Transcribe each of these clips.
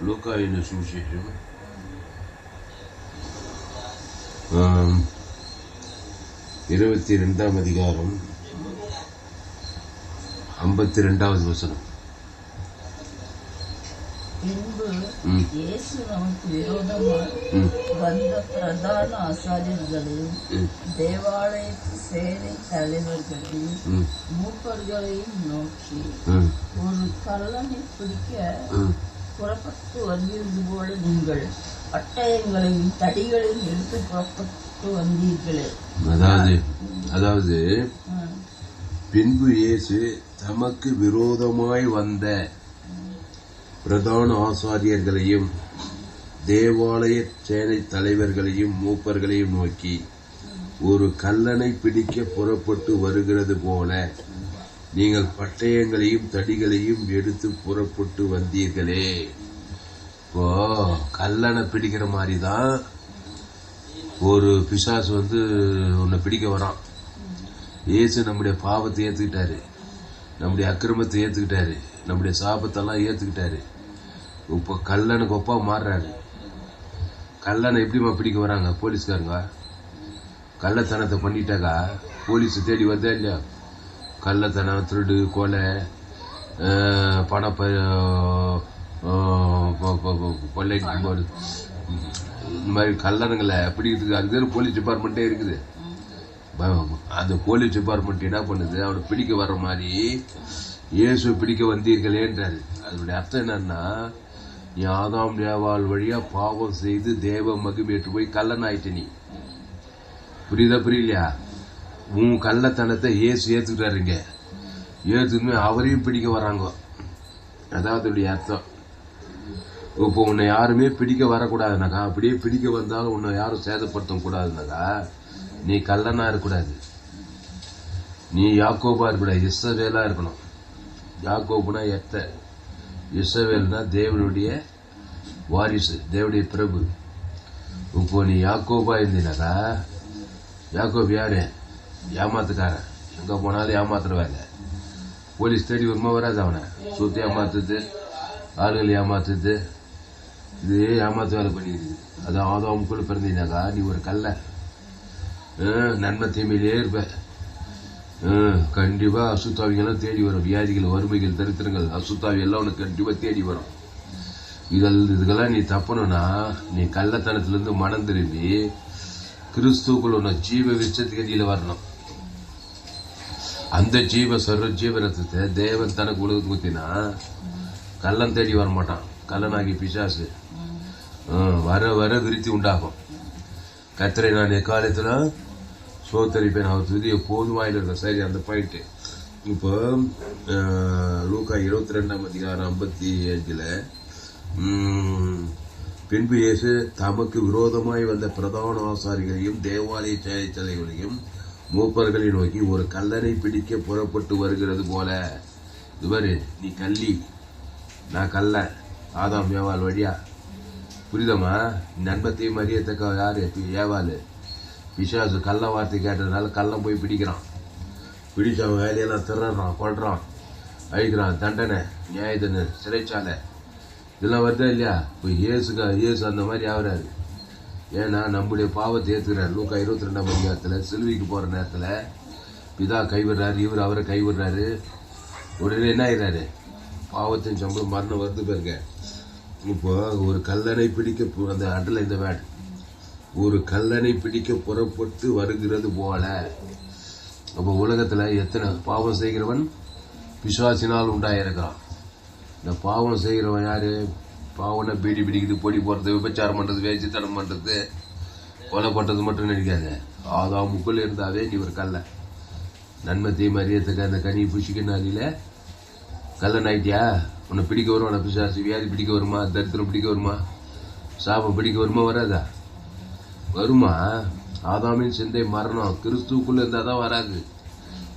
லூக்காவின் சுவிசேஷம் 22ஆம் அதிகாரம் 52வது வசனம். பின்பு இயேசு நமக்கு விரோதமாக வந்த பிரதான ஆசாரியர்களையும் தேவாலயத்து சேனை தலைவர்களையும் மூப்பர்களையும் நோக்கி, ஒரு கள்ளனை பிடிக்க புறப்பட்டு வந்திருந்தது போல நீங்கள் பட்டயங்களையும் தடிகளையும் எடுத்து புறப்பட்டு வந்தீர்களே. அதாவது பின்பு இயேசு தமக்கு விரோதமாய் வந்த பிரதான ஆசாரியர்களையும் தேவாலய சேனை தலைவர்களையும் மூப்பர்களையும் நோக்கி, ஒரு கள்ளனை பிடிக்க புறப்பட்டு வருகிறது போல நீங்கள் பட்டயங்களையும் தடிகளையும் எடுத்து புறப்பட்டு வந்தீர்களே. இப்போ கல்லனை பிடிக்கிற மாதிரி தான் ஒரு பிசாசு உன்னை பிடிக்க வரான். இயேசு நம்முடைய பாவத்தை ஏற்றுக்கிட்டாரு, நம்முடைய அக்கிரமத்தை ஏற்றுக்கிட்டாரு, நம்முடைய சாபத்தெல்லாம் ஏற்றுக்கிட்டாரு. இப்போ கல்லனுக்கு ஒப்பா மாறுறாரு. கல்லனை எப்படிமா பிடிக்க வராங்க? போலீஸ்காரங்க கள்ளத்தனத்தை பண்ணிட்டாக்கா போலீஸ் தேடி வந்தா இல்லையா? கள்ளத்தனம், திருடு, கொலை, பண கொள்ளை, இந்த மாதிரி கல்லணங்களை பிடிக்கிறதுக்கு அதுக்கு போலீஸ் டிபார்ட்மெண்ட்டே இருக்குது. அந்த போலீஸ் டிபார்ட்மெண்ட் என்ன பண்ணுது? அவனை பிடிக்க வர்ற மாதிரி இயேசு பிடிக்க வந்தீர்களேன்றாரு. அதனுடைய அர்த்தம் என்னன்னா, நீ ஆதாம் ஏவாள் வழியா பாவம் செய்து தேவ மகிமேற்று போய் கல்லன் ஆயிட்ட. நீ புரியலையா? உன் கள்ளத்தனத்தை இயேசு ஏத்துக்கிட்டாருங்க. ஏத்துக்குமே அவரையும் பிடிக்க வராங்க. அதாவது அதனுடைய அர்த்தம். இப்போ உன்னை யாருமே பிடிக்க வரக்கூடாதுனாக்கா, அப்படியே பிடிக்க வந்தாலும் உன்னை யாரும் சேதப்படுத்த கூடாதுனாக்கா, நீ கல்லனா இருக்கக்கூடாது, நீ யாக்கோபா இருக்கக்கூடாது, இஸ்ரவேலா இருக்கணும். யாக்கோபுனா எத்த, இஸ்ரவேல்னா தேவனுடைய வாரிசு, தேவனுடைய பிரபு. இப்போ நீ யாக்கோபா இருந்தீனாக்கா, யாக்கோபு யாரு? ஏமாத்துக்காரன். எங்க போனாலும் ஏமாத்துற வேலை. போலீஸ் தேடி வருமா வராது? அவனை சொத்து ஏமாத்துது, ஆளுகள் ஏமாத்துது, இது ஏமாத்து வேலை பண்ணிடுது. அது ஆதாமுக்குள்ள பிறந்தீனாக்கா நீ ஒரு கல்ல, நன்மை தீமையிலே இருப்ப. கண்டிப்பா அசுத்தாவிகள்லாம் தேடி வரும். வியாதிகள், வறுமைகள், தரித்திரங்கள், அசுத்தாவி எல்லாம் உனக்கு கண்டிப்பா தேடி வரும். இதுக்கெல்லாம் நீ தப்பணும்னா நீ கள்ளத்தனத்திலிருந்து மனம் திரும்பி கிறிஸ்துக்குள்ள உன்னை ஜீவ விச்சத்துக்கு வரணும். அந்த ஜீவ ரத்தத்தை தேவன் தனக்கு உலகத்துக்கு ஊத்தினா கள்ளன் தேடி வர மாட்டான். கள்ளனாகி பிசாசு வர வர விருத்தி உண்டாகும். கர்த்தரை நான் எக்காலத்துல சோத்தரிப்பேன், அவர் துதி எப்போதும் வாயில இருக்க. சரி, அந்த பாயிண்ட். இப்போ லூக்கா 22ஆம் அதிகாரம் 55 பின்பு இயேசு தமக்கு விரோதமாய் வந்த பிரதான ஆசாரிகளையும் தேவாலய சேனை தலைவர்களையும் மூப்பர்களை நோக்கி, ஒரு கல்லனை பிடிக்க புறப்பட்டு வருகிறது போல. இது பாரு, நீ கள்ளி, நான் கல்ல, ஆதாம் ஏவாள் வழியா. புரியுதமா? நண்பத்தையும் அறியத்தக்க யாரு? ஏவாள். பிசாசு கள்ள வார்த்தை கேட்டதுனால கள்ளம் போய் பிடிக்கிறான். பிடிச்ச அவன் வேலையெல்லாம் திறறான், கொள்றான், அழிக்கிறான். தண்டனை, நியாய தண்டனை, சிறைச்சாலை, இதெல்லாம் வருதா இல்லையா? இப்போ இயேசு அந்த மாதிரி ஆகுறாரு. ஏன்னா நம்முடைய பாவத்தை ஏற்றுக்கிறார். லூக்கா 22ஆம் அதிகாரத்தில் சிலுவைக்கு போகிற நேரத்தில் பிதா கைவிடுறாரு, இவர் அவரை கைவிடுறாரு. உடனே என்ன ஆகிறாரு? பாவத்தின் சம்பளம் மரணம் வருது பாருங்க. இப்போ ஒரு கல்லனை பிடிக்க, அந்த அடல இந்த வேர்டு, ஒரு கல்லனை பிடிக்க புறப்பட்டு வருகிறது போல. அப்போ உலகத்தில் எத்தனை பாவம் செய்கிறவன் பிசாசினால் உண்டாயிருக்கிறான். இந்த பாவம் செய்கிறவன் யாரு? பாவம்னா பீடி பிடிக்குது, பொடி போடுறது, விபச்சாரம் பண்ணுறது, வேசித்தனம் பண்ணுறது, கொலை பண்ணுறது மட்டும் நினைக்காது. ஆதாமுக்குள்ள இருந்தாவே நீ ஒரு கல்ல. நன்மை தீமை அறியத்துக்கு அந்த கனி புஷிக்கினால கல்லன் ஆயிட்டியா? உன்னை பிடிக்க வரும். உன்னை பிசாசு வியாதி பிடிக்க வருமா? தரித்திரம் பிடிக்க வருமா? சாபம் பிடிக்க வருமா? வராதா? வருமா? ஆதாமின் சிந்தை மரணம் கிறிஸ்துக்குள்ள இருந்தால் தான் வராது.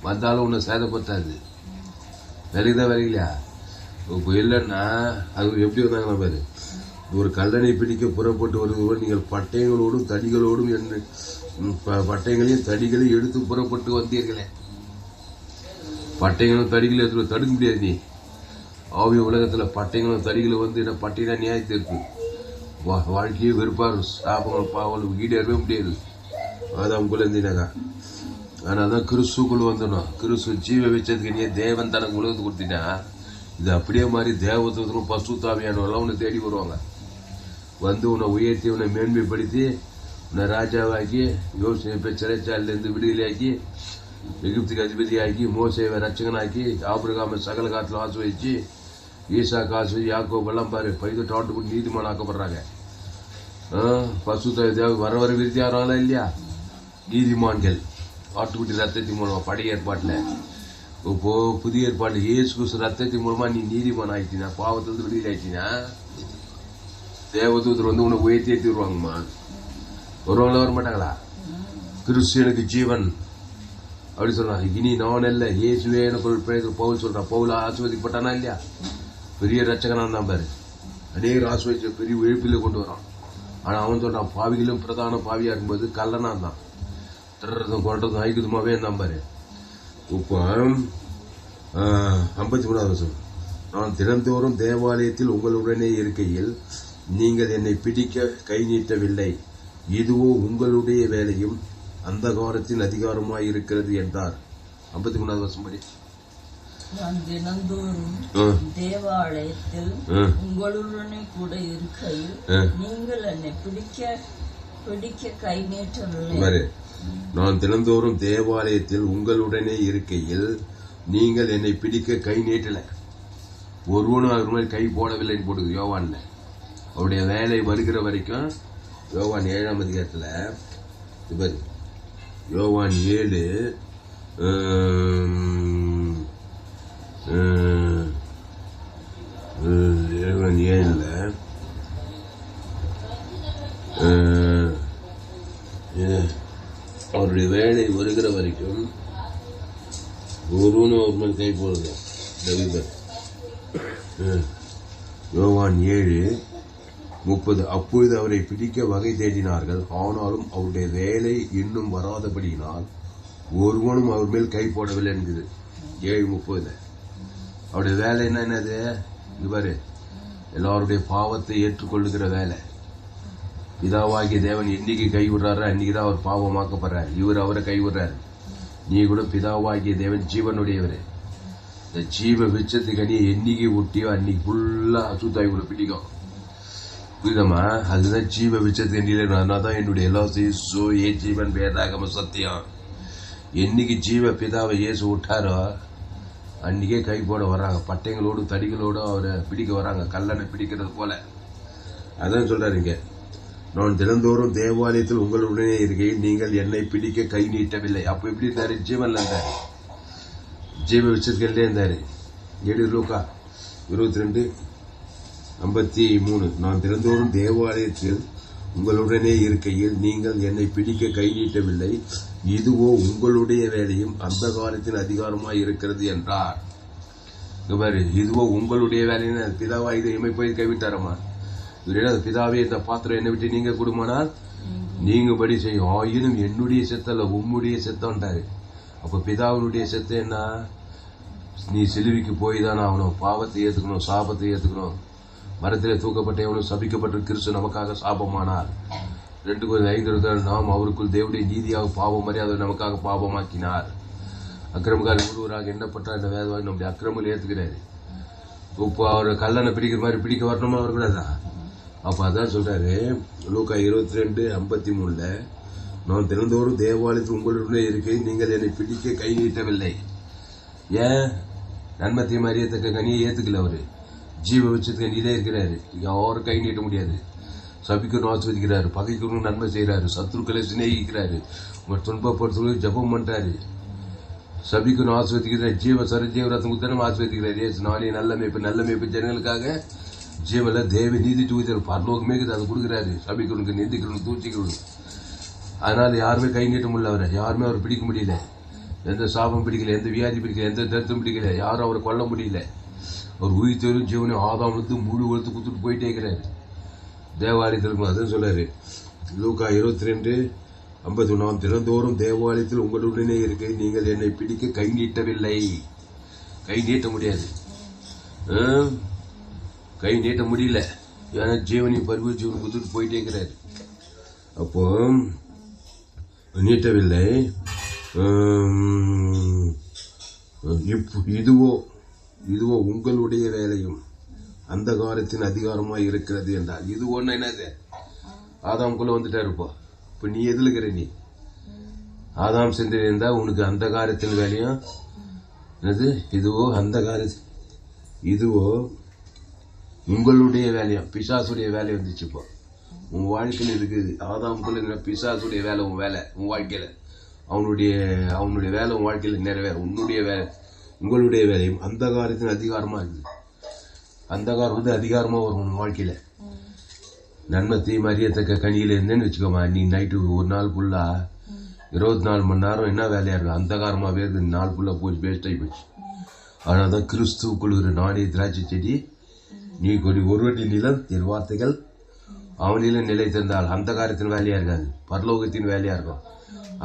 வந்தாலும் உன்னை சேதப்படுத்தாது. விலைதான் விலையிலையா? இப்போ இல்லைன்னா அது எப்படி வந்தாங்கன்னா பாரு, ஒரு கல்லனை பிடிக்க புறப்பட்டு வருவதோடு நீங்கள் பட்டயங்களோடும் தடிகளோடும் பட்டயங்களையும் தடிகளையும் எடுத்து புறப்பட்டு வந்தீர்களே. பட்டயங்களும் தடிகளும் எடுத்து தடுக்க முடியாது. நீ ஆவிய உலகத்துல பட்டயங்களும் தடிகளும் வந்து என்ன பட்டினா நியாயத்தை இருக்கு. வாழ்க்கையே வெறுப்பாரு, சாபங்களும் பாவங்களும் ஈடேறவே முடியாது. அதான் குழந்தைனாக்கா. ஆனாதான் கிறிஸ்துக்குள்ள வந்துடணும். கிறிஸ்து ஜீவ வச்சதுக்கு நீ தேவன் தனக்கு உலகத்தை கொடுத்தீங்கன்னா இது அப்படியே மாதிரி தேவதூதரும் பசுத்தாவியானவெல்லாம் உன்னை தேடி வருவாங்க. வந்து உன்னை உயர்த்தி உன்னை மேன்மைப்படுத்தி உன்னை ராஜாவாக்கி யோசனை சிறைச்சாலிலிருந்து விடுதலையாக்கி எகிப்துக்கு அதிபதியாக்கி மோசேவை ரட்சகனாக்கி ஆபிரகாம சகல காலத்தில் ஆசிர்வதிச்சு ஈசா காசு யாக்கோபெல்லாம் பாரு 18 ஆண்டுக்குள் நீதிமான் ஆக்கப்படுறாங்க. பசுத்த தேவ வர வர விருத்தியாரங்களா இல்லையா? நீதிமான்கள் ஆட்டுக்குட்டி ரத்தத்தின் மூலமா பழைய ஏற்பாட்டில். இப்போ புதிய ஏற்பாடு இயேசு கிறிஸ்து ரத்தத்தின் மூலமா நீ நீதிமான் ஆயிட்டீங்கன்னா பாவத்திலிருந்து விடுதலை ஆயிட்டீங்கன்னா தேவதூதர் வந்து உன்னை உயர்த்தி ஏற்றி வருவாங்கம்மா. வருவாங்களா வர மாட்டாங்களா? கிறிஸ்து எனக்கு ஜீவன் அப்படி சொல்றான். இனி நான் இல்ல இயேசுவே எனக்கு பவுல் சொல்றான். பவுல் ஆசிர்வதிக்கப்பட்டானா இல்லையா? பெரிய ரட்சகனா தான் பாரு. அநேக ஆசிர்வதிச்ச பெரிய எழுப்பில கொண்டு வரான். ஆனா அவன் சொல்றான் பாவிகளும் பிரதான பாவியா இருக்கும்போது கல்லனா தான் திறதும் கொண்டதும் ஐக்குதுமாவே இருந்தான் பாரு. இப்போ 53வது வருஷம். நான் தினந்தோறும் தேவாலயத்தில் உங்களுடனே இருக்கையில் நீங்கள் என்னை பிடிக்க கை நீட்டவில்லை. இதுவோ உங்களுடைய வேலையும் அந்தகாரத்தின் அதிகாரமாய் இருக்கிறது என்றார். 53வது வருஷம் படி. நான் தினந்தோறும் தேவாலயத்தில் உங்களுடனே கூட இருக்கையில் நீங்கள் என்னை பிடிக்க கை நீட்டவில்லை. நான் தினந்தோறும் தேவாலயத்தில் உங்களுடனே இருக்கையில் நீங்கள் என்னை பிடிக்க கை நீட்டல. ஒருவனும் அவர் மாதிரி கை போடவில்லைன்னு போடுது யோவான்ல. அவருடைய வேலை வருகிற வரைக்கும் யோவான் 7ஆம் அதிகாரத்தில் யோவான் 7 அவருடைய வேலை வருகிற வரைக்கும் ஒருவனும் அவர் மேல் கை போடுது. யோவான் 7:30. அப்பொழுது அவரை பிடிக்க வகை தேடினார்கள். ஆனாலும் அவருடைய வேலை இன்னும் வராதபடியினால் ஒருவனும் அவர் மேல் கை போடவில்லை என்குது. 7:30. அவருடைய வேலை என்னது? இது பாரு, எல்லாருடைய பாவத்தை ஏற்றுக்கொள்ளுகிற வேலை. பிதாவாகிய தேவன் என்னைக்கு கைவிடுறாரு அன்னைக்குதான் அவர் பாவமாக்கப்படுறாரு. இவர் அவரை கைவிடுறாரு. நீ கூட பிதாவாகிய தேவன் ஜீவனுடையவர். இந்த ஜீவ விச்சத்துக்கு அணியை என்னைக்கு ஒட்டியோ அன்னைக்கு ஃபுல்லா அசுத்தாய் கூட பிடிக்கும். புரியுதம்மா? அதுதான் ஜீவ விச்சத்துக்கு அணியில. அதனால்தான் என்னுடைய எல்லா சோ ஏ ஜீவன் வேதாகம சத்தியம். என்னைக்கு ஜீவ பிதாவை இயேசு விட்டாரோ அன்னைக்கே கை போட வர்றாங்க. பட்டைங்களோடு தடிகளோடு அவரை பிடிக்க வராங்க, கல்லனை பிடிக்கிறது போல. அதான் சொல்றாருங்க. நான் தினந்தோறும் தேவாலயத்தில் உங்களுடனே இருக்கையில் நீங்கள் என்னை பிடிக்க கை நீட்டவில்லை. அப்ப எப்படி இருந்தாரு? ஜீவன்ல இருந்தாரு, ஜீவ விச்சத்துக்கே இருந்தாரு. 7 லூக்கா 22:53. நான் தினந்தோறும் தேவாலயத்தில் உங்களுடனே இருக்கையில் நீங்கள் என்னை பிடிக்க கை நீட்டவில்லை. இதுவோ உங்களுடைய வேலையும் அந்த காலத்தின் அதிகாரமாய் இருக்கிறது என்றார். இதுவோ உங்களுடைய வேலைன்னு பிதாவா இதை எமை போய் கைவிட்டாரம்மா. இவரே பிதாவே இந்த பாத்திரம் என்னை விட்டு நீங்க கொடுமானால் நீங்க படி செய்யும். ஆயினும் என்னுடைய செத்தல்ல உம்முடைய செத்தம்ட்டாரு. அப்ப பிதாவினுடைய செத்தம் என்ன? நீ சிலுவைக்கு போய் தான் ஆகணும். பாவத்தை ஏத்துக்கணும், சாபத்தை ஏத்துக்கணும். மரத்திலே தூக்கப்பட்ட எவனும் சபிக்கப்பட்ட கிறிஸ்து நமக்காக சாபமானார். 2:5 நாம் அவருக்குள் தேவனுடைய நீதியாக பாவம் அறியாத நமக்காக பாவமாக்கினார். அக்கிரமக்காரர் ஒருவராக எண்ணப்பட்டார் என்ற வேதவாக நம்முடைய அக்கிரமங்கள் ஏத்துக்கிறாரு. இப்போ அவர் கல்லனை பிடிக்கிற மாதிரி பிடிக்க வரணுமா வரக்கூடாதா? அப்ப அதான் சொல்றாரு லூக்கா 22:53. நான் தினந்தோறும் தேவாலயத்தில் உங்களுடனே இருக்கேன், நீங்கள் என்னை பிடிக்க கை நீட்டவில்லை. ஏன்? நன்மை தீமை அறியத்தக்க கனியை ஏத்துக்கல. அவரு ஜீவ வச்சதுக்கு கனியிலே இருக்கிறாரு. அவரும் கை நீட்ட முடியாது. சபிக்கணும் ஆஸ்வதிக்கிறாரு, பகைக்கணும் நன்மை செய்யறாரு, சத்துருக்களை சிநேகிக்கிறாரு, உங்க துன்பப்படுத்துவதற்கு ஜபம் பண்றாரு. சபிக்கணும் ஆஸ்வதிக்கிறார். ஜீவ ஜீவரத்தம் குத்தனம் ஆஸ்வதிக்கிறாரு. நானே நல்ல மேய்ப்பு ஜனங்களுக்காக ஜீவல தேவ நீதி தூக்கிற பரலோகமே அதை கொடுக்குறாரு. சபிக்கணும், நிந்திக்கணும், தூச்சிக்கணும். அதனால யாருமே கை நீட்ட முடியல. அவரை யாருமே அவர் பிடிக்க முடியல. எந்த சாபம் பிடிக்கல, எந்த வியாதி பிடிக்கல, எந்த தருத்தம் பிடிக்கல. யாரும் அவரை கொல்ல முடியல. அவர் உயிர்த்தெழும் ஜீவனை ஆதாம் முழு வளர்த்து குத்துட்டு போயிட்டே இருக்கிறாரு தேவாலயத்தில். அதுவும் சொல்றாரு லூக்கா 22 51 தினந்தோறும் தேவாலயத்தில் உங்களுடனே இருக்க நீங்கள் என்னை பிடிக்க கை நீட்டவில்லை. கை நீட்ட முடியாது, கை நீட்ட முடியல. ஏன்னா ஜீவனையும் பரிவு ஜீவனை கொடுத்துட்டு போயிட்டே இருக்கிறாரு. அப்போ நீட்டவில்லை. இதுவோ உங்களுடைய வேலையும் அந்த காலத்தின் அதிகாரமாக இருக்கிறது என்றால், இது ஒண்ணு என்னது, ஆதாம்குள்ள வந்துட்டாரு. இப்ப நீ எதுல இருக்கிற? நீ ஆதாம் சென்றிருந்தா உனக்கு அந்த காலத்தின் வேலையும் என்னது, இதுவோ உங்களுடைய வேலையும் பிசாசுடைய வேலை வந்துச்சு. இப்போ உன் வாழ்க்கையில் இருக்குது. ஆதாம்குள்ள பிசாசுடைய வேலை உன் வேலை, உன் வாழ்க்கையில அவனுடைய வேலை உன் வாழ்க்கையில நிறைவேறும். உன்னுடைய வேலை, உங்களுடைய வேலையும் அந்த காலத்தின் அதிகாரமா இருக்குது. அந்த காலம் அதிகாரமா வரும் உன் வாழ்க்கையில. நன்மை தீமை அறியத்தக்க கனியில இருந்தேன்னு வச்சுக்கோமா, நீ நைட்டு ஒரு நாள் ஃபுல்லா 24 மணி நேரம் என்ன வேலையா இருக்கும், அந்த காரமாவே இருக்கு. நாள் ஃபுல்லா போச்சு, வேஸ்ட் ஆகி போச்சு. அதனாலதான் கிறிஸ்துவுக்குள்ள நானே திராட்சை செடி, நீ கொடி ஒருவடி நிலம், என் வார்த்தைகள் அவனில நிலை தந்தால் அந்த காரியத்தின் வேலையா இருக்காது, பரலோகத்தின் வேலையா இருக்கும்.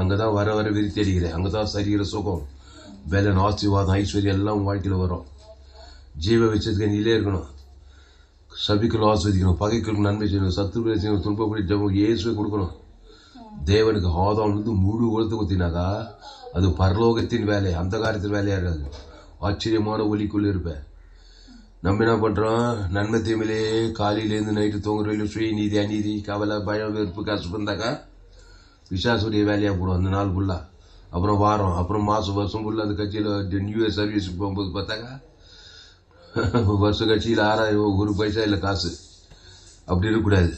அங்கதான் வர வர விரித்தடிக்கிறேன். அங்கதான் சரீர சுகம், பலன், ஆசீர்வாதம், ஐஸ்வர்யம் எல்லாம் வாழ்க்கையில வரும். ஜீவ வச்சதுக்கு நீலே இருக்கணும். சபிக்கணும், ஆஸ்வதிக்கணும், பகைகளுக்கு நன்மை செய்யணும், சத்துருவை செய்யணும், துன்பப்படி ஜபம் இயேசுவை கொடுக்கணும். தேவனுக்கு ஆதாம் முழு உலகத்தை குத்தினாக்கா அது பரலோகத்தின் வேலை, அந்த காரியத்தின் வேலையா இருக்காது. ஆச்சரியமான ஒலிக்குள்ள இருப்பேன். நம்ம என்ன பண்றோம், நன்மை தீமையிலே காலையிலேருந்து நைட்டு தூங்குற சுய நீதி, அநீதி, கவலை, பயம், வெறுப்பு, கஷ்டம் இருந்தாக்கா விசாசுடைய வேலையா போடும் அந்த நாள் ஃபுல்லா. அப்புறம் வாரம், அப்புறம் மாசம், வருஷம் ஃபுல்லா அந்த கட்சியில நியூ இயர் சர்வீஸுக்கு போகும்போது பார்த்தாக்கா வருஷ கட்சியில் 6000 ஒரு பைசா இல்லை காசு. அப்படி இருக்கக்கூடாது.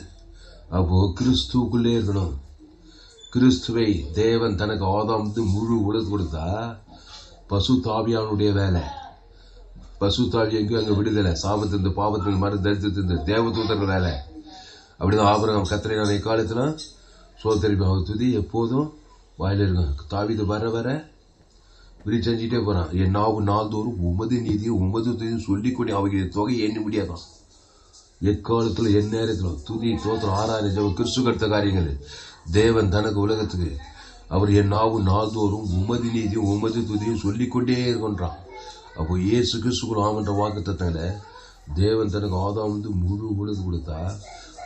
அப்போ கிறிஸ்துவுக்குள்ளே இருக்கணும். கிறிஸ்துவை தேவன் தனக்கு ஆதாம் முழு உலக கொடுத்தா பசு தாவியானுடைய வேலை. பசு தாவி எங்கேயும் அங்கே விடுதலை, சாபத்திலிருந்து பாவத்திலிருந்து மறு தரித்திலிருந்து தேவதூதர்கள் வேலை. அப்படிதான் ஆபிரகாம் கர்த்தரை நான் எக்காலத்துல சோதரிப்பேன். அவர் துதி எப்போதும் வாயில இருக்கும். தாவீது வர வர இப்படி செஞ்சுட்டே போறான். என் நாவு நாள்தோறும் உமது நீதியும் உமது துதியும் சொல்லிக்கொண்டு அவர்களுடைய தொகை எண்ணி முடியாதான். எக்காலத்துல என் நேரத்துல துதி தோத்திரம் ஆராய்ச்சி கிறிஸ்து கடுத்த காரியங்கள் தேவன் தனக்கு உலகத்துக்கு அவர் என் நாவு நாள்தோறும் உமது நீதியும் உமது துதியும் சொல்லிக்கொண்டே இருக்கின்றான். அப்போ இயேசு கிறிஸ்துக்குள் ஆமன்ற வாக்கு தத்தங்களை தேவன் தனக்கு ஆதாம் முழு உலகு கொடுத்தா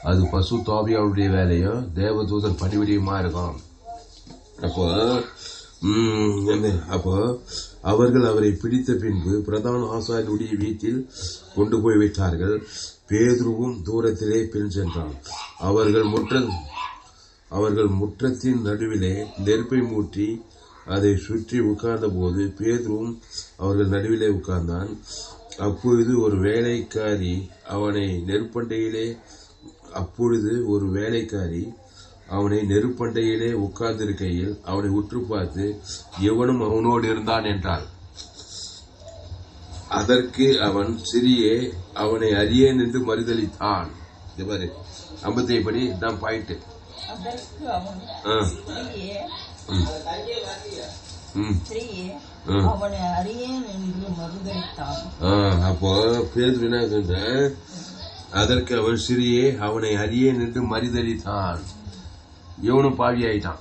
அது பசு தாபியாவுடைய வேலையும் தேவதூதர் பணிவிடையுமா இருக்கும். அப்போ அவர்கள் அவரை பிடித்த பின்பு பிரதான ஆசாரியனுடைய வீட்டில் கொண்டு போய் விட்டார்கள். பேதுருவும் தூரத்திலே பின் சென்றான். அவர்கள் முற்றத்தின் நடுவிலே நெருப்பை மூட்டி அதை சுற்றி உட்கார்ந்த போது பேதுருவும் அவர்கள் நடுவிலே உட்கார்ந்தான். அப்பொழுது ஒரு வேலைக்காரி அவனை நெருப்பண்டையிலே உட்கார்ந்திருக்கையில் அவனை உற்று பார்த்து எவனும் அவனோடு இருந்தான் என்றாள். அதற்கு அவன் சிறியே அவனை அறியேன் என்று மறுதளித்தான். பாரு 50 படி தான் பாயிண்ட். அப்போ பேதுரு என்ன சொல்ற, அதற்கு அவன் சிறியே அவனை அறியேன் என்று மறுதளித்தான். இவனும் பாவி ஆயிட்டான்.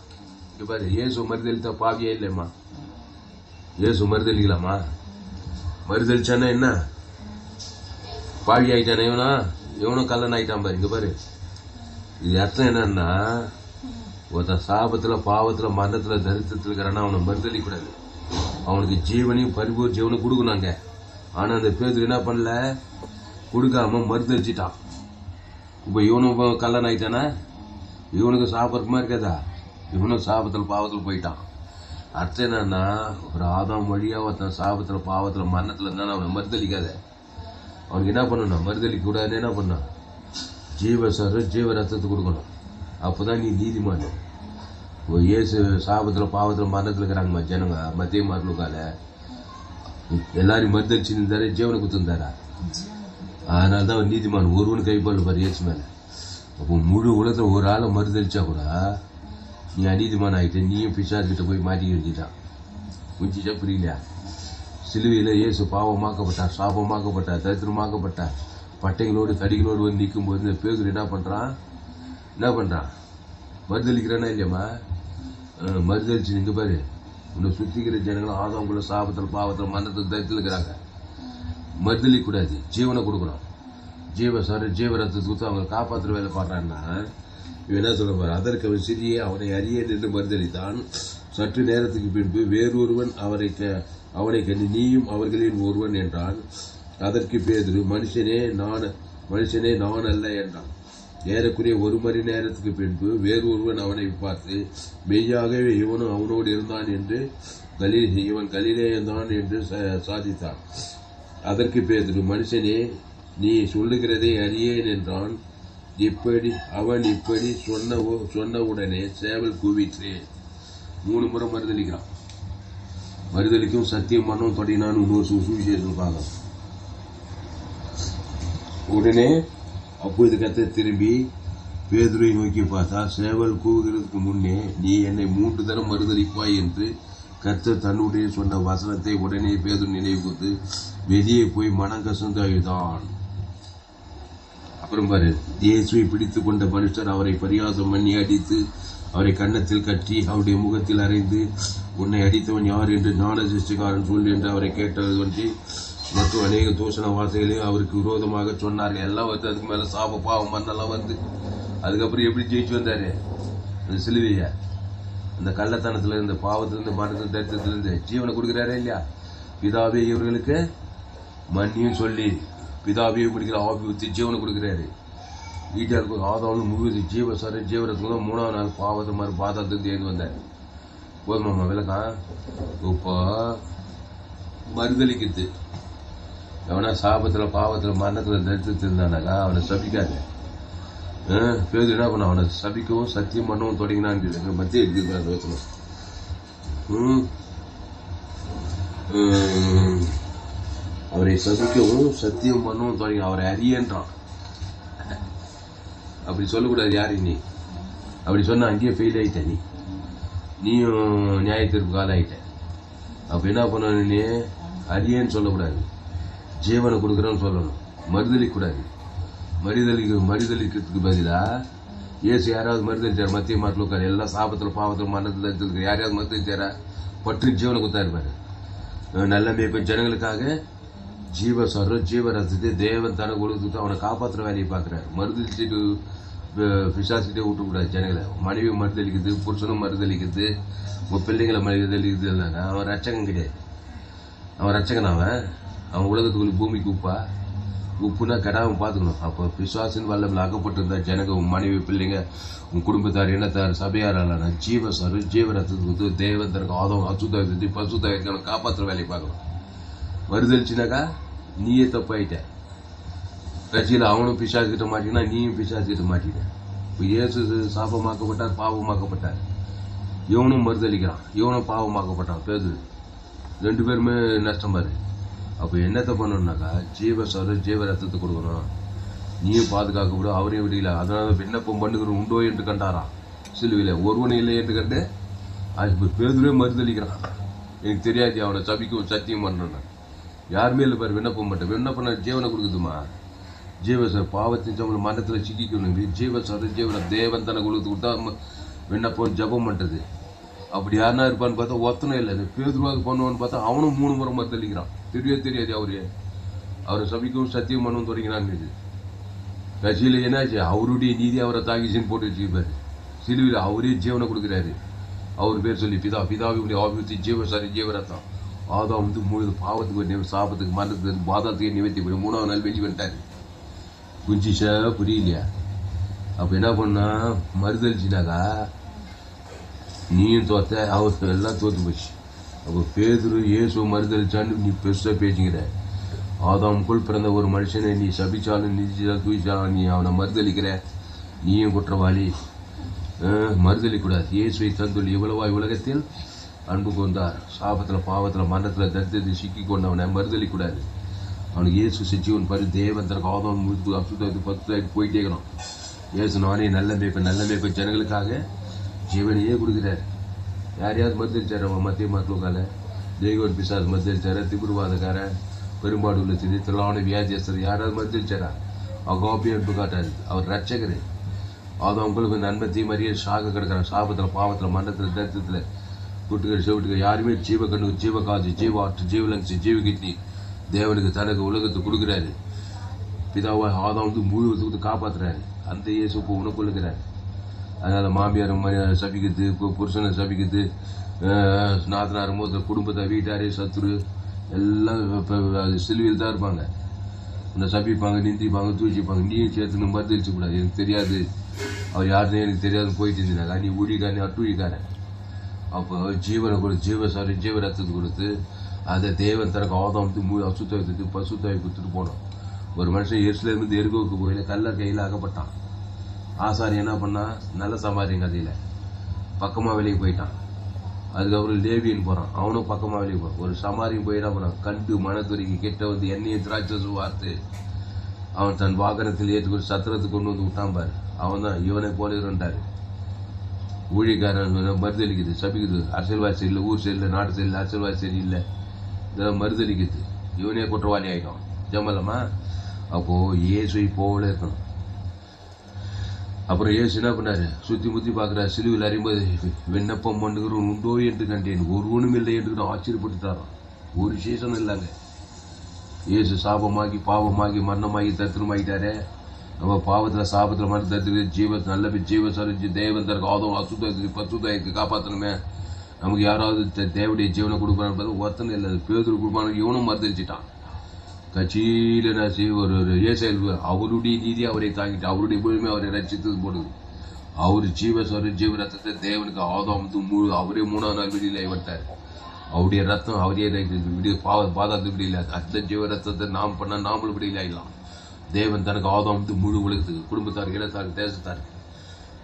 இங்க பாரு, இயேசு மறுதளித்தா பாவியா இல்லையம்மா? இயேசு மறுதளிக்கலாமா? மறுதளிச்சானா என்ன? பாவி ஆயிட்டான இவனும் கல்லன் ஆயிட்டான் பாரு. இங்க பாரு, இது அர்த்தம் என்னன்னா, ஒருத்தன் சாபத்துல பாவத்துல மரணத்துல தரித்திரத்துல இருக்கிறான்னா அவனை மறுதளி கூடாது. அவனுக்கு ஜீவனையும் பரிபூர் ஜீவனை கொடுக்கணுங்க. ஆனா அந்த பேதுரு என்ன பண்ணல, கொடுக்காம மறுதளிச்சிட்டான். இப்ப இவனும் கல்லன் ஆயிட்டானா? இவனுக்கு சாப்பிட்றமா இருக்காதா? இவனும் சாபத்துல பாவத்துல போயிட்டான். அர்த்தம் என்னன்னா, ஒரு ஆதாம் வழியா ஒருத்தன் சாபத்துல பாவத்துல மரணத்துல இருந்தா அவனை மறுதளிக்காத. அவனுக்கு என்ன பண்ணணும், மறுதளிக்க கூடாதுன்னு என்ன பண்ணான், ஜீவ ரத்தத்தை கொடுக்கணும். அப்பதான் நீ நீதிமான. இயேசு சாபத்துல பாவத்துல மரணத்துல இருக்கிறாங்கம்மா ஜனங்க, மத்திய மாறுக்கால எல்லாரையும் மறுதளிச்சு இருந்தாரு, ஜீவனை குத்துந்தாரா? அதனாலதான் அவன் நீதிமான். ஒருவன் கைப்பாடு பாரு இயேசு மேல. அப்போ முழு உலகத்துல ஒரு ஆளை மறுதளிச்சா கூட நீ அநீதிமான ஆகிட்ட, நீயும் பிசாசுகிட்ட போய் மாட்டி வச்சுட்டான். முடிச்சா புரியலையா? சிலுவையில இயேசு பாவமாக்கப்பட்டார், சாபமாக்கப்பட்டார், தரித்திரமாக்கப்பட்டார். பட்டைகளோடு தடிகளோடு வந்து நிற்கும் போது இந்த பேதுரு என்ன பண்றான், மறுதளிக்கிறானா இல்லையம்மா? மறுதளிச்சு நின்று பாரு. உன்னை சுத்திக்கிற ஜனங்களும் ஆதவங்குள்ள சாபத்தில் பாவத்தில் மரணத்தில் தரித்தில் இருக்கிறாங்க. மறுதளி கூடாது, ஜீவனை கொடுக்கணும். ஜீவரத்தை கொடுத்து அவங்க காப்பாற்றுற வேலை பாடுறான்னா இவன் என்ன சொல்ல பாரு. அதற்கு அவன் சிறிய அவனை அறிய நின்று மறுதளித்தான். சற்று நேரத்துக்கு பின்பு வேறொருவன் அவனை கண்டு நீயும் அவர்களின் ஒருவன் என்றான். அதற்கு பேதுரு மனுஷனே நான் அல்ல என்றான். ஏறக்குறைய 1 மணி நேரத்துக்கு பின்பு வேறொருவன் அவனை பார்த்து மெய்யாகவே இவனும் அவனோடு இருந்தான் என்று இவன் கலிலேயன்தான் என்று சாதித்தான். அதற்கு பேதுரு மனுஷனே நீ சொல்லுகிறதை அறியேன் என்றான். அவன் இப்படி சொன்னவுடனே சேவல் கூவிற்று. 3 முறை மறுதளிக்கிறான். மறுதளிக்கும் சத்தியம் மன்னம் தொடங்கினான்னு இன்னொரு சுவிசேஷம் பார்க்கலாம். உடனே அப்போது கர்த்தர் திரும்பி பேதுருவை நோக்கி பார்த்தா, சேவல் கூவுகிறதுக்கு முன்னே நீ என்னை 3 தரம் மறுதளிப்பாய் என்று கர்த்தர் தன்னுடைய சொன்ன வசனத்தை உடனே பேதுரு நினைவு கூர்ந்து வெளியே போய் மனம் கசந்து அழுதான். அப்புறம் பாரு, இயேசுவை பிடித்து கொண்ட மனுஷர் அவரை பரியாசம் பண்ணி அடித்து அவரை கன்னத்தில் கட்டி அவருடைய முகத்தில் அறைந்து, உன்னை அடித்தவன் யார் என்று ஞான சிருஷ்டிக்காரன் சொல் என்று அவரை கேட்டது ஒன்றி மற்றும் அநேக தூஷண வார்த்தைகளையும் அவருக்கு விரோதமாக சொன்னார்கள். எல்லாம் வந்து அதுக்கு மேலே சாப பாவம் மண்ணெல்லாம் வந்து அதுக்கப்புறம் எப்படி ஜெயிச்சு வந்தாரு அந்த சிலுவைய. அந்த கள்ளத்தனத்துல இருந்து பாவத்திலிருந்து மரணத்திலிருந்து தரித்திரத்திலிருந்து ஜீவனை கொடுக்குறாரே இல்லையா. பிதாவே இவர்களுக்கு மன்னியும் சொல்லி பிதாவையும் குடிக்கிற ஆவி ஊற்றி ஜீவனை கொடுக்குறாரு. வீட்டாருக்கு ஆதாவும் முழுவது ஜீவரத்துக்கு தான் 3ஆம் நாள் பாவத்தை மாதிரி பாதாத்திலிருந்து ஏந்து வந்தார். போதுமாம்மா விளக்கம். இப்போ மறுதளிக்குது. எவனா சாபத்தில் பாவத்தில் மரணத்தில் தரித்திரத்தில் இருந்தானாக்கா அவனை சபிக்காது. பேர் என்ன பண்ண அவனை சபிக்கவும் சத்தியம் பண்ணவும் தொடங்கினான்னு மத்திய இருக்குது அந்த வச்சனம். அவரை சபிக்கவும் சத்தியம் பண்ணவும் தொடங்கி அவரை அறியன்றான். அப்படி சொல்லக்கூடாது யாரு நீ. அப்படி சொன்ன அங்கேயே ஃபெயில் ஆயிட்ட நீயும் நியாயத்திற்கு கால ஆயிட்ட. அப்ப என்ன பண்ண நீ அறியன்னு சொல்லக்கூடாது, ஜீவனை கொடுக்குறேன்னு சொல்லணும். மறுதளிக்கூடாது. மறுதளிக்கிறதுக்கு பதிலாக இயேசு யாராவது மறுதளிச்சார் மத்திய மாட்டில் உட்காரு. எல்லாம் சாபத்தில் பாவத்தில் மரணத்தில் தரித்திருக்கு யாரையாவது மறுதளிச்சாரா? பற்று ஜீவனை கொடுத்தா இருப்பாரு. நல்ல மேய்ப்பன் ஜனங்களுக்காக ஜீவரசத்தை தேவன் தனக்கு கொடுத்துட்டு அவனை காப்பாற்றுற வேலையை பார்க்குறாரு. மறுதளிச்சுட்டு பிசாசிக்கிட்டே விட்டுக்கூடாது ஜனங்களை. மனைவி மறுதளிக்குது, புருஷனும் மறுதளிக்குது, பிள்ளைங்களை மறுதளிக்குது இல்லைன்னா அவன் ரட்சகன் கிடையாது. அவன் ரட்சகன். அவன் உலகத்துக்குள்ள பூமிக்கு உப்புனா கெடாமல் பார்த்துக்கணும். அப்போ பிசாசின் வல்லமில் அகப்பட்டிருந்தா ஜனங்க உன் மனைவி பிள்ளைங்க உன் குடும்பத்தார் இனத்தார் சபையாரான ஜீவரத்துக்கு தேவன் தனக்கு ஆதம் அசுத்தாயத்தை பசுத்தாயத்தை அவனை காப்பாற்றுற வேலையை பார்க்கணும். மறுதளிச்சுனாக்கா நீயே தப்பாயிட்ட. கட்சியில் அவனும் பிசாசுக்கிட்ட மாட்டினா நீயும் பிசாசுக்கிட்ட மாட்டிட்ட. இப்போ இயேசு சாபமாக்கப்பட்டார், பாவமாக்கப்பட்டார். இவனும் மறுதளிக்கிறான், இவனும் பாவமாக்கப்பட்டான். பேதுரு 2 பேருமே நஷ்டம் பாரு. அப்போ என்னத்தை பண்ணணும்னாக்கா ஜீவ ரத்தத்தை கொடுக்கணும். நீயும் பாதுகாக்கப்படும், அவரையும் விடல. அதனால விண்ணப்பம் பண்ணுகிற உண்டோ என்று கண்டாராம் சிலுவையில். ஒருவனும் இல்லை என்று கண்டு அது பேதுருவே மறுதளிக்கிறான். எனக்கு தெரியாது அவனை சபிக்கும் சத்தியம் பண்ணணும். யாருமே இல்லை பாரு விண்ணப்பம் பண்ண. விண்ணப்பம் ஜீவனை கொடுக்குதுமா. பாவத்தின் சம்பளம் மரணத்தில் சிக்கிக்கணும். ஜீவன தேவன் தனக்கு கொடுத்தா விண்ணப்பம் ஜபம் பண்ணுறது. அப்படி யாருனா இருப்பான்னு பார்த்தா ஒத்தனும் இல்லை. பேதுருவாக பண்ணுவான்னு பார்த்தா அவனும் 3 முறை மறுதளிக்கிறான். தெரியாது அவரை சபிக்கவும் சத்தியம் பண்ணவும் தொடங்கினான்னு. கட்சியில் என்னாச்சு, அவருடைய நீதி அவரை தாங்கிச்சின்னு போட்டு வச்சுப்பாரு. சிலுவையில் அவரே ஜீவனை கொடுக்குறாரு. அவர் பேர் சொல்லி பிதாவுடைய ஆபித்தி ஜீவரத்தான். ஆதாம் வந்து முழு பாவத்துக்கு சாபத்துக்கு மரணத்துக்கு பாதத்துக்கு நிவர்த்தி பண்ணி 3ஆம் நாள் வெளியே வந்துட்டாரு. குஞ்சிஷா புரியலையா? அப்போ என்ன பண்ணா மறுதளிச்சுனாக்கா நீயும் தோத்த, அவர் எல்லாம் தோத்து போச்சு. அப்போ பேதுரு இயேசு மறுதளிச்சான்னு நீ பெருசாக பேசிக்கிற. ஆதாமுக்குள் பிறந்த ஒரு மனுஷனை நீ சபிச்சாலும் நிதிச்சாலும் தூய்ச்சாலும் நீ அவனை மறுதளிக்கிற. நீயும் குற்றவாளி. மறுதளிக்கூடாது. இயேசுவை தந்துள்ள இவ்வளவாய் உலகத்தில் அன்பு கொண்டார். சாபத்தில் பாவத்தில் மரணத்தில் தரித்திரத்தில் சிக்கி கொண்டவனை மறுதளிக்கூடாது. அவனுக்கு இயேசு செஞ்சவன் பாரு. தேவன் தனக்கு ஆதாம் முழுத்து அசுத்தாயிட்டு 10 போயிட்டே இருக்கணும். இயேசு நானே நல்ல மேய்ப்பன் ஜனங்களுக்காக ஜீவனையே கொடுக்குறாரு. யாரையாவது மறுதளிச்சார்? அவன் மத்திய மாத்திர தெய்வன் பிசாஸ் மறுதளிச்சார? திபுருவாதக்காரன், பெரும்பாடு உள்ள திலான வியாதியஸ்தர் யாராவது மறுதளிச்சாரா? அகோபியம் அன்பு காட்டாரு. அவர் ரட்சகர். அவங்களுக்கு நன்மை தீமறிய சாக கிடக்கிறாங்க. சாபத்தில், பாவத்தில், மரணத்தில், தரித்திரத்தில், கூட்டுகள், செவிட்டுகள், யாருமே ஜீவ கண்ணுக்கு, ஜீவ காது, ஜீவ ஆற்று, ஜீவ லங்ஸ், ஜீவ கிட்னி தேவனுக்கு தனக்கு உலகத்தை கொடுக்குறாரு. பிதாவா ஆதாம் முழு காப்பாற்றுறாரு. அந்த இயேசு இப்போ உனக்கு கொள்ளுகிறார். அதனால் மாமியார் சபிக்கிறது, புருஷனை சபிக்கிறது, நாத்தனார் மூத்த குடும்பத்தை, வீட்டாரே, சத்துரு எல்லாம் சிலுவையில் தான் இருப்பாங்க. உன்னை சபிப்பாங்க, நிந்திப்பாங்க, தூச்சிப்பாங்க. நீயும் சேர்த்துன்னு மறுதளிச்சக்கூடாது. எனக்கு தெரியாது, அவர் யாருன்னு எனக்கு தெரியாதுன்னு போயிட்டு இருந்தாங்க. நீ ஊழிக்காரன், அட்டுழிக்காரன். அப்போ ஜீவனை கொடுத்து, ஜீவ ரத்தத்தை கொடுத்து அதை தேவன் தனக்கு ஆதாம் அசுத்தாயத்துக்கு பசுத்தாய் கொடுத்துட்டு போனோம். ஒரு மனுஷன் எருசலேமிருந்து எரிகோவுக்கு போயில கல்லர் கையில் அகப்பட்டான். ஆசாரி என்ன பண்ணா, நல்ல சமாரியம் கதையில் பக்கமாக வெளியே போயிட்டான். அதுக்கப்புறம் லேவியன் போகிறான், அவனும் பக்கமாக வெளியே போகிறான். ஒரு சமாரியம் போய் என்ன பண்ணான், கண்டு மனத்துறைக்கு கிட்ட வந்து எண்ணெயை திராட்சை வார்த்து அவன் தன் வாகனத்தில் ஏற்றுக்கொண்டு சத்திரத்துக்கு கொண்டு வந்து விட்டான் பாரு. அவன் தான் இவனை போல இருந்தாரு. ஊழியக்காரன் மறுதளிக்குது, சபிக்குது. அரசியல்வாதி சரியில்லை, ஊர் சரியில்லை, நாடு சரியில்லை, அரசியல்வாதி சரியில்லை, இதெல்லாம் மறுதளிக்குது. இவனே குற்றவாளி ஆகிடும். ஜமலமா அப்போது இயேசுவை போல இருக்கணும். அப்புறம் இயேசு என்ன பண்ணாரு, சுற்றி முற்றி பார்க்குறாரு. சிலுவையில் அறியும்போது விண்ணப்பம் பண்ணுகிறவன் உண்டோ என்று கண்டேன், ஒருவனும் இல்லை என்று நான் ஆச்சரியப்பட்டுட்டாரான். ஒரு விசேஷம் இல்லைங்க. இயேசு சாபமாகி, பாவமாகி, மரணமாகி, தத்திரமாகிட்டாரே. நம்ம பாவத்தில், சாபத்தில், மரண தத்திர ஜீவ நல்ல ஜீவ சரிஞ்சு தேவன் தனக்கு ஆதம் அசுத்தாயத்துக்கு பசுத்தாயத்துக்கு காப்பாற்றணுமே. நமக்கு யாராவது தேவடைய ஜீவனை கொடுப்பான்னு ஒருத்தனை இல்லை. பேதுரு கொடுப்பானு இவனும் மறுதளிச்சிட்டான். கட்சியில் என்ன செய்ய ஒரு ஏசைல் அவருடைய நீதி அவரை தாங்கிட்டு, அவருடைய முழுமை அவரை ரசித்தது போடுது. அவர் ஜீவ ரத்தத்தை தேவனுக்கு ஆதாம் முழு அவரே 3ஆம் நாள் வெளியில் விட்டார். அவருடைய ரத்தம் அவரே விடிய பாதாத்து விடியல. அந்த ஜீவ ரத்தத்தை நாம் பண்ண நாமளும் விடியல ஆகலாம். தேவன் தனக்கு ஆதாம் முழு உலகத்துக்கு, குடும்பத்தாருக்கு, இடத்தாருக்கு, தேசத்தாருக்கு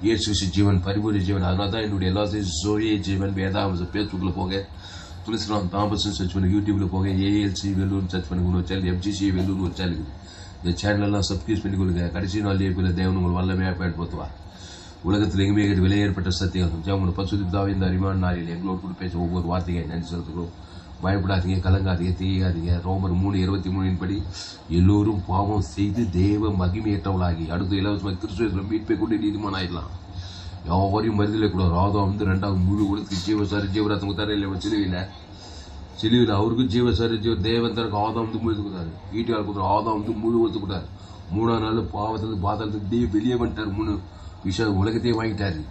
இயேசு ஜீவன், பரிபூர்ண ஜீவன். அதனால தான் என்னுடைய எல்லாத்தையும் ஜோயே ஜீவன் வேதாம பேஸ்புக்கில் போங்க, துளசிராம் தாமஸ்ன்னு சர்ச் பண்ணுங்க, யூடியூப்ல போங்க, ஏஎல்சி வெல்லூர்னு சர்ச் பண்ணுங்க, ஒரு சேனல் எஃப்ஜிசி வெல்லூர்னு ஒரு சேனல் இருக்குது. இந்த சேனலெல்லாம் சப்ஸ்கிரைப் பண்ணி கொடுங்க. கடைசி நாள் ஏப்பில் தேவன் உங்கள் வல்லமையாக பயன்படுத்துவா. உலகத்தில் எங்குமே விலை ஏற்பட்ட சத்தியம் ஜெவனு பசுதாவே இந்த அறிவான நாளில் எங்களோடு கூட பேச ஒவ்வொரு வார்த்தையை நன்றி செலுத்துகிறோம். பயப்படாதீங்க, கலங்காதீங்க, தீயாதீங்க. ரோமர் 3:23 படி எல்லோரும் பாவம் செய்து தேவ மகிமையற்றவளாகி அடுத்த இலவசமாக கிறிஸ்துவின் மீட்பை கொண்டு நீதிமான் ஆயிடலாம். யாரையும் மருதிலே கூட ஆதாம் 2வது முழு உலகத்துக்கு ஜீவசாரி ஜீவராத்தவங்க தரையில் சிலுவையில் அவருக்கும் ஜீவசாரி தேவன் தனக்கு ஆதாம் முழு கொடுத்தாரு. வீட்டுக்கார கொடுத்தாரு. ஆதாம் முழு கொடுத்து கொடுத்தாரு. 3ஆம் நாள் பாவத்துக்கு பாதாளத்துக்கு வெளியே வந்துட்டார். 3 விஷயம் உலகத்தையே வாங்கிட்டாரு.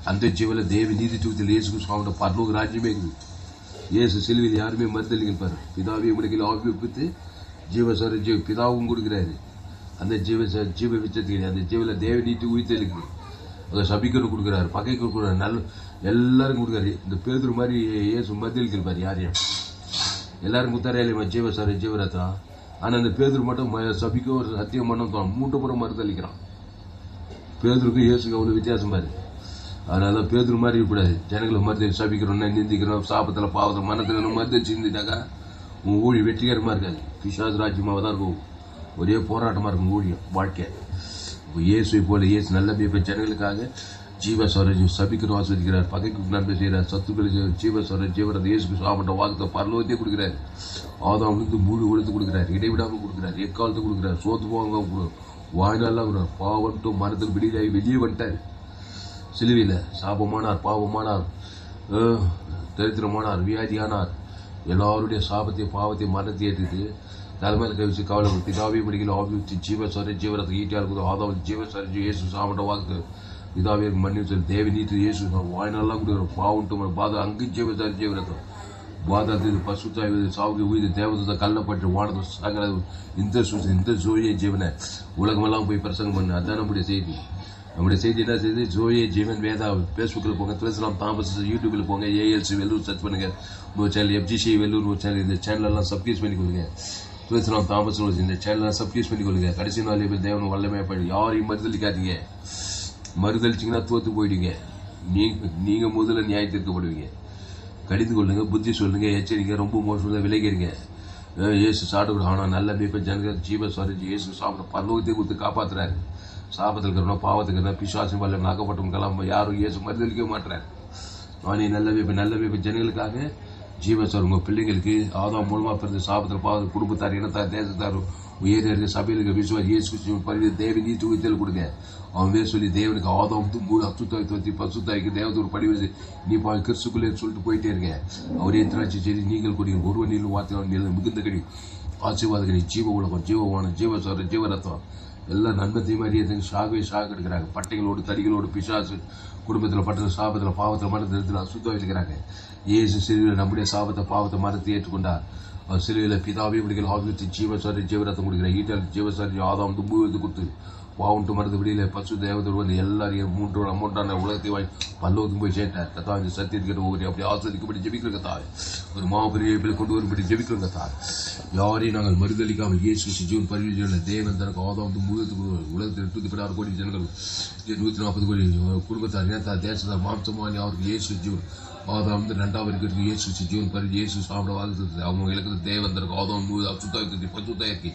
அந்த ஜீவனில் தேவ நீதி ஜீவத்தில் இயேசு சுவாமியோட பரலோக ராஜ்யமே இருக்குது. இயேசு சிலுவையில் யாருமே மறுதளிங்க பாரு. பிதாவையும் உலகில் ஆவிப்பித்து ஜீவசாரி பிதாவும் கொடுக்குறாரு. அந்த ஜீவ விச்சத்துக்கு அந்த ஜீவனில் தேவ நீதி உயிர்த்தெழுக்குது. அதை சபிக்கணும் கொடுக்குறாரு, பகைக்கு கொடுக்குறாரு, நல்ல எல்லாருக்கும் கொடுக்குறாரு. இந்த பேதுரு மாதிரி இயேசு மறுதளிக்கல் பாரு. யாரையும் எல்லாரும் குத்தாரே இல்லையா ஜீவசாரி ஜீவரத்தான். ஆனால் அந்த பேதுரு மட்டும் சபிக்க ஒரு சத்தியம் பண்ண தோணும். மூட்டப்புறம் மறுதளிக்கிறான். பேதுருக்கு இயேசுக்கு அவ்வளோ வித்தியாசம் பாரு. அதனால தான் பேதுரு மாதிரி இருக்கக்கூடாது. ஜனங்களை மறுதளி சபிக்கிறோம், நிந்திக்கிறோம், சாபத்தில் பாவத்தில் மனத்தில் மறுதளிச்சு இருந்துட்டாக்கா உன் ஊழி வெற்றிகரமாக இருக்காது. பிசாசு ராஜ்யமாக தான் இருக்கும். ஒரே போராட்டமாக இருக்கும் ஊழியம் வாழ்க்கை. இப்போ இயேசுவை போல இயேசு நல்ல இப்போ ஜனங்களுக்காக ஜீவஸ்வரஜம் சபிக்கிறோம், ஆஸ்வதிக்கிறார், பகைக்கு நன்மை செய்கிறார், சத்துக்களுக்கு ஜீவஸ்வரஜ் ஜீவரத இயேசுக்கு சாப்பிட்ட வாக்குத்த பரலோகத்தையே கொடுக்குறாரு. ஆதாம் முழு உழுத்து கொடுக்குறாரு, இடைவிடாமல் கொடுக்குறாரு, எக்காலத்தை கொடுக்குறாரு, சோத்து போவாங்க வாய்நாள்லாம் கொடுக்குறாரு. பாவன்ட்டு மரத்தில் வெளியாகி வெளியே வந்துட்டார். சிலுவையில் சாபமானார், பாவமானார், தரித்திரமானார், வியாதியானார். எல்லாருடைய சாபத்தையும் பாவத்தையும் மரணத்தை ஏற்றிட்டு தலைமையில் கவிச்சு கவலை பிதாவே படிக்கல ஆபிச்சு ஜீவஸ்வர ஜீவரத்தை ஈட்டியாக இருக்குது. ஆதாம் ஜீவஸ்வர இயேசு சாப்பிட்ட வாக்கு பிதாவே மன்னிச்சு தேவ நீத்து இயேசு வாய்நாள்லாம் கொடுக்குறாரு. பாவன்ட்டு பாத அங்கு ஜீவஸ்வர ஜீவரத்தம் பாதாத்து பசுத்தாய் சாவுக்கு உயிர் தேவதத்தை கல்லப்பட்டு வானத்தை சாங்கிற இந்த ஜோயே ஜீவனை உலகமெல்லாம் போய் பிரசங்கம் பண்ணு. அதுதான் நம்முடைய செய்தி. நம்முடைய செய்தி என்ன செய்யுது? ஜோயே ஜீவன் வேதா ஃபேஸ்புக்கில் போங்க, துளசிராம் தாமஸ் யூடியூப்பில் போங்க, ஏஎல்சி வெல்லூர் சர்ச் பண்ணுங்க, ஒரு சேனல் எஃப்ஜிசி வெல்லூர் ஒரு சேனல். இந்த சேனலெல்லாம் சப்ஸ்கிரைப் பண்ணி கொடுங்க. துளசிராம் தாமஸ் இந்த சேனலெல்லாம் சப்ஸ்கிரைப் பண்ணி கொடுங்க. கடைசி நாள் தேவன் வல்லமையாக படி. யாரையும் மறுதளிக்காதீங்க. மறுதளிச்சிங்கன்னா தோற்று போயிடுங்க. நீங்கள் முதல்ல நியாயத்திற்கப்படுவீங்க. கடிந்து கொள்ளுங்க, புத்தி சொல்லுங்க, எச்சரிக்கை. ரொம்ப மோசமாக விலைக்கிறீங்க. இயேசு சாப்பிட ஆனால் நல்ல மீட்பை ஜனங்கள் ஜீவஸ்வரஜ் இயேசு சாப்பிட பரலோகத்தை கொடுத்து காப்பாற்றுறாரு. சாபத்தில் இருக்கிறோம், பாவத்துக்கு இருக்கிறோம், பிசாசு வல்ல நகப்பட்டவங்கெல்லாம் யாரும் இயேசு மறுதளிக்க மாட்டுறாரு. நானே நல்ல மீட்பை ஜனங்களுக்காக ஜீவசார் உங்கள் பிள்ளைங்களுக்கு ஆதாம் மூலமாக பிறந்த சாபத்தில் பாவத்தில் குடும்பத்தார் இனத்தார் தேசத்தார் உயர்ந்த இருக்க சபையில் விசுவாசி இயேசு கிறிஸ்துவின் பரிவு தேவ நீதி உயிர்த்தல் கொடுங்க. அவன் பேர் சொல்லி தேவனுக்கு ஆதாம் மூணு அசுத்தாய் பசுத்தாய்க்கு தேவத்தை ஒரு படிவு நீ கிறிஸ்துக்குள்ளே சொல்லிட்டு போயிட்டே இருங்க. அவரே திராட்சை செய்தி நீங்கள் கூடிய ஒருவன் நீளும் வார்த்தை நீளும் மிகுந்த கடி ஆசீர்வாதகடி ஜீவ உலகம் ஜீவவானம் ஜீவசார ஜீவரத்தம் எல்லாம் நன்மத்தையும் அறியத்துக்கு ஷாக் எடுக்கிறாங்க. பட்டைகளோடு தடிகளோடு பிசாசு குடும்பத்தில் பட்டது சாபத்தில் பாவத்தில் மரணத்தில் அசுத்தம் இருக்கிறாங்க. இயேசு சிலுவையில் நம்முடைய சாபத்தை பாவத்தை மரத்தை ஏற்றுக்கொண்டார். அவர் சிலுவையில் பிதாவே பிடிக்கல ஆவியத்தை ஜீவசாரி ஜீவரத்தம் கொடுக்கிறார். ஈட்டல் ஜீவசாரி ஆதாம் தும்புவது கொடுத்து பாவன்ட்டு மருந்து விடியில் பசு தேவதூர் வந்து எல்லாரையும் 3 அமௌண்டான உலகத்தை வாங்கி பல்லவத்துக்கு போய் சேர்த்தார். கத்தா இந்த சத்தியத்துக்கிட்ட ஒவ்வொரு அப்படி ஆஸ்வதிக்கப்படி ஜெபிக்கிற கத்தாய் ஒரு மாபெரிய கொண்டு வரும்படி ஜெபிக்கிற கத்தாய் யாரையும் நாங்கள் மறுதளிக்காமல் இயேசு ஜீவன் பரிவிஜயில் தேவன் தனக்கு ஆதாம் முழுவதுக்கு உலகத்தில் 816 கோடி ஜனங்கள் 140 கோடி குடும்பத்தார் இனத்தார் தேசத்தார் மாம்சமானி அவருக்கு இயேசு ஜீவன் ஆதாம் 2வது இருக்கிறது இயேசு ஜீவன் பரி இயேசு சாப்பிட வாழ்த்து அவங்க இலக்கிற தேவன் தனக்கு ஆதாம் முழுவது அசுத்தாக்கி பசுத்தாக்கி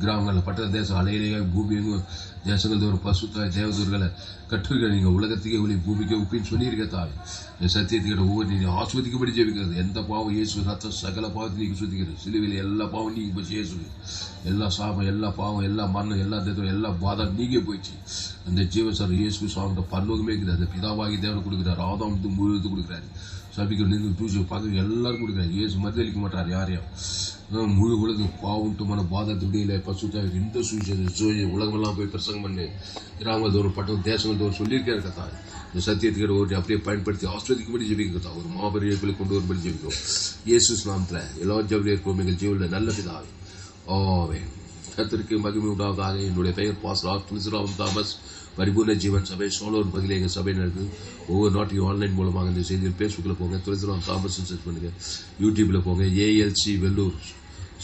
கிராமங்களில் பட்ட தேசம் அலையிலேயே பூமி எங்கும் தேசங்கள் தோறும் பசுத்தாய் தேவதூர்களை கற்றுக்கிற நீங்கள் உலகத்துக்கே ஒளி பூமிக்கு உப்பின்னு சொல்லியிருக்க தாய் சத்தியத்துக்கிட்ட ஒவ்வொரு நீங்கள் ஆஸ்வதிக்கப்படி ஜெபிக்கிறது. எந்த பாவம் இயேசு ரத்த சகல பாவத்தை நீங்கள் சுத்திக்கிறது. சிலுவையில் எல்லா பாவம் நீங்க போச்சு. இயேசு எல்லா சாபம் எல்லா பாவம் எல்லா மரணம் எல்லா தேவம் எல்லா பாதம் நீங்க போயிடுச்சு. அந்த ஜீவசார் இயேசு சாப்பிட்ட பல்லோகமே இருக்குது. அந்த பிதாவாகி தேவன் கொடுக்குறாரு. ஆதாம் முழுவதும் கொடுக்குறாரு. சபிக்க நின்று தூசி பதவி எல்லாரும் கொடுக்குறாரு. இயேசு மறுதளிக்க மாட்டார் யாரையும். முழு உலகம் பாவட்டுமான பாதத்தை விடையில பசுத்தாய் இந்த சூழ்ச்சி உலகமெல்லாம் போய் பிரசங்கம் பண்ணு கிராமங்கள் தோறும் பட்டம் தேசங்கள் தோறும் சொல்லியிருக்காரு கத்தா. இந்த சத்தியத்துக்கிட்ட ஓட்டி அப்படியே பயன்படுத்தி ஆஸ்வதிக்கும்படி ஜெபிக்க கத்தா ஒரு மாபெரிய கொண்டு வரும்படி ஜெபிக்கிறோம். இயேசு நாமத்தில் எல்லா ஜபலியும் இருக்கும் எங்கள் ஜீவனில் நல்ல பிதாவே ஆமென். கர்த்தருக்கு மகிமை உண்டாவதாக. என்னுடைய பெயர் பாஸ்டர் துளசிராம் தாமஸ். பரிபூர்ண ஜீவன் சபை சோலோன் பகுதியில் எங்கள் சபை நடக்குது. ஒவ்வொரு நாட்டையும் ஆன்லைன் மூலமாக இந்த செய்தியில் ஃபேஸ்புக்கில் போங்க, துளசிராம் தாமஸ் சர்ச் பண்ணுங்க. யூடியூப்பில் போங்க, ஏஎல்சி வெள்ளூர்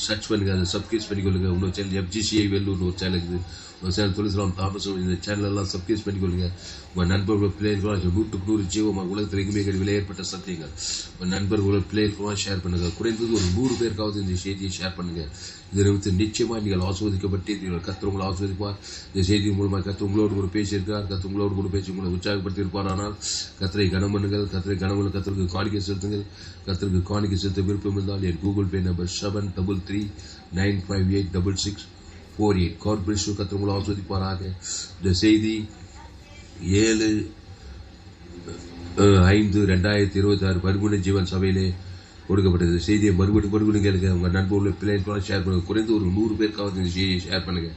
சர்ச் பண்ணுங்க, அதை சப்ஸ்கிரைப் பண்ணிக்கொள்ளுங்க. இன்னொரு சேனல் FGCI வெள்ளூர்னு ஒரு சேனல் இருக்குது. ஒரு சேனல் துளசிராம் தாமஸ். இந்த சேனலெல்லாம் சப்ஸ்கிரைப் பண்ணிக்கொள்ளுங்க. உங்கள் நண்பர்கள் பிள்ளைகளும் 100க்கு 100 ஜீவமாக உலகத்தில் எங்குமே விலையேற்பட்ட சத்தியங்கள் உங்கள் நண்பர்கள் பிள்ளைகளுக்கெல்லாம் ஷேர் பண்ணுங்கள். குறைந்தது ஒரு 100 பேருக்காவது இந்த செய்தியை ஷேர் பண்ணுங்கள். இதை நிமித்து நிச்சயமாக நீங்கள் ஆஸ்வதிக்கப்பட்டீர்கள். கர்த்தர் உங்களை ஆஸ்வதிப்பார். இந்த செய்தி மூலமாக கர்த்தர் உங்களோடு கூட பேசியிருக்கார். கர்த்தர் உங்களோடு கூட பேசி உங்களை உற்சாகப்படுத்தியிருப்பார். ஆனால் கர்த்தரை கனம் பண்ணுங்கள். கர்த்தரை கனம் கர்த்தருக்கு காணிக்கை செலுத்துங்கள். கர்த்தருக்கு காணிக்கை செலுத்த விருப்பம் இருந்தால் என் Google Pay number 7339586648. God bless you. கர்த்தர் உங்களை ஆஸ்வதிப்பாராக. இந்த செய்தி 7/5/2026 பரிபூர்ண ஜீவன் சபையிலே கொடுக்கப்பட்டது. செய்தியை மறுபடியும் கேளுங்க. உங்கள் நண்பர்களுடைய பிள்ளைகளுக்கு ஷேர் பண்ணுங்கள். குறைந்து ஒரு 100 பேருக்காவது இந்த செய்தியை ஷேர் பண்ணுங்கள்.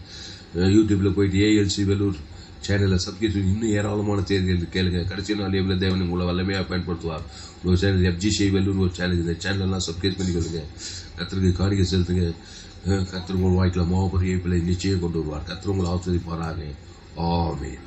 யூடியூப்பில் போயிட்டு ALC வெள்ளூர் சேனலை சப்ஸ்கிரைப் இன்னும் ஏராளமான செய்திகள் கேளுங்க. கடைசி நாள் எவ்வளோ தேவன் உங்களை வல்லமையாக பயன்படுத்துவார். ஒரு சேனல் FGCI வெள்ளூர் ஒரு சேனல். இந்த சேனலெல்லாம் சப்ஸ்கிரைப் பண்ணிக்கொள்ளுங்க. கர்த்தருக்கு காணிக்கை செலுத்துங்க. கர்த்தர் உங்கள் வாழ்க்கையில் மாபெரிய பிள்ளை நிச்சயம் கொண்டு வருவார். கர்த்தர் உங்களை ஆஸ்வதிப்பாராக. ஆமென்.